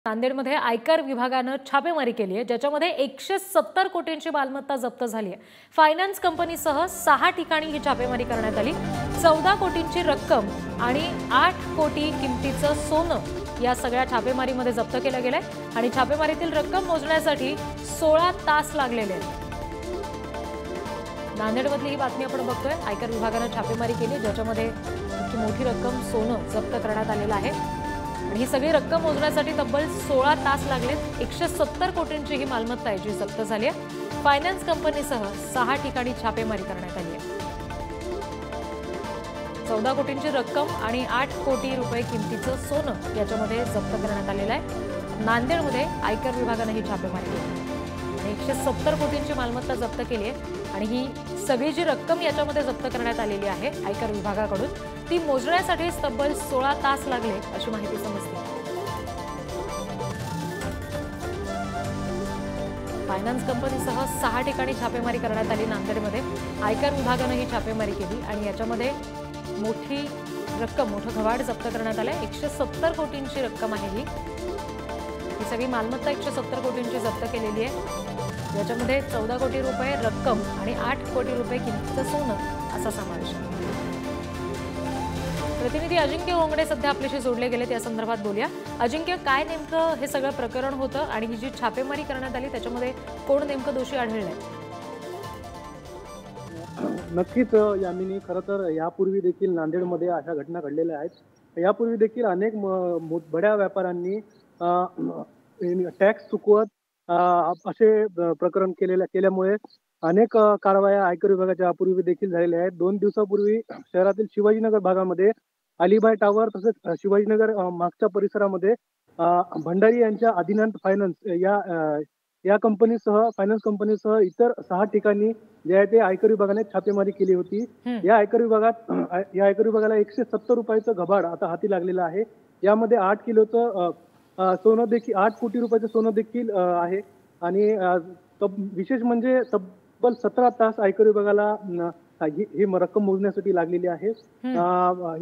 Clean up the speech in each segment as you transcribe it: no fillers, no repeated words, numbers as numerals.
नांदेडमध्ये आयकर विभागाने छापेमारी केली आहे, ज्याच्यामध्ये 170 कोटींची मालमत्ता जप्त झाली आहे। फायनान्स कंपनीसह 6 ठिकाणी ही छापेमारी करण्यात आली। 14 कोटींची रक्कम आणि 8 कोटी किमतीचं सोनं या सगळ्या छापेमारीमध्ये जप्त केलं गेलंय आणि छापेमारीतील रक्कम मोजण्यासाठी 16 तास लागलेले आहेत। नांदेडमधली ही बातमी आपण बघतोय। आयकर विभागाने छापेमारी केली, ज्याच्यामध्ये इतकी मोठी रक्कम सोनं जप्त करण्यात आलेलं आहे आणि ही सगळी रक्कम मोजण्यासाठी तब्बल 16 तास लागलेत। 170 कोटींची ही मालमत्ता आहे जी जप्त झाली आहे। फायनान्स कंपनीसह 6 ठिकाणी छापेमारी करण्यात आली आहे। 14 कोटींची रक्कम आणि 8 कोटी रुपये किमतीचं सोनं याच्यामध्ये जप्त करण्यात आलेलं आहे। नांदेडमध्ये आयकर विभागाने ही छापेमारी केली आणि 170 कोटींची मालमत्ता जप्त केली आहे आणि ही सगळी जी रक्कम याच्यामध्ये जप्त करण्यात आलेली आहे आयकर विभागाकडून ती मोजण्यासाठी तब्बल 16 तास लागले अशी माहिती समजते। फायनान्स कंपनीसह 6 ठिकाणी छापेमारी करण्यात आली। नांदेडमध्ये आयकर विभागाने ही छापेमारी केली आणि याच्यामध्ये मोठी रक्कम मोठं घबाड जप्त करण्यात आलंय। 170 कोटींची रक्कम आहे ही सगळी मालमत्ता 170 कोटींची जप्त केलेली आहे। याच्यामध्ये 14 कोटी रुपये रक्कम आणि 8 कोटी रुपये किमतीचं सोनं असा समावेश आहे। प्रतिनिधी अजिंक्य ओंगडे सध्या आपल्याशी जोडले गेले, त्या संदर्भात बोलूया। अजिंक्य, काय नेमकं हे सगळं प्रकरण होतं आणि ही जी छापेमारी करण्यात आली त्याच्यामध्ये कोण नेमकं दोषी आढळलंय? नक्कीच यामिनी, खरं तर यापूर्वी देखील नांदेडमध्ये अशा घटना घडलेल्या आहेत। यापूर्वी देखील अनेक बड्या व्यापाऱ्यांनी टॅक्स चुकवत असे प्रकरण केल्यामुळे अनेक कारवाया आयकर विभागाच्या यापूर्वी देखील झालेल्या आहेत। 2 दिवसापूर्वी शहरातील शिवाजीनगर भागामध्ये अलिबाग टावर तसेच शिवाजीनगर मागच्या परिसरामध्ये भंडारी यांच्या आदिनाथ फायनान्स या कंपनीसह फायनान्स कंपनीसह इतर 6 ठिकाणी जे आहे ते आयकर विभागाने छापेमारी केली होती। या आयकर विभागाला 170 रुपयाचं घबाड आता हाती लागलेलं आहे। यामध्ये 8 किलोचं सोनं देखील 8 कोटी रुपयाचं सोनं देखील आहे आणि विशेष म्हणजे तब्बल 17 तास आयकर विभागाला ही रक्कम मोजण्यासाठी लागलेली आहे।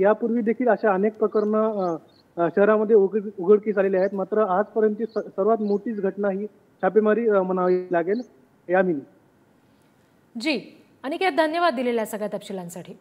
यापूर्वी देखील अशा अनेक प्रकरणं शहरामध्ये उघडकीस आलेली आहेत, मात्र आजपर्यंतची सर्वात मोठीच घटना ही छापेमारी म्हणावी लागेल। यामिनी जी, अनिकेत, धन्यवाद दिलेल्या सगळ्या तपशिलांसाठी।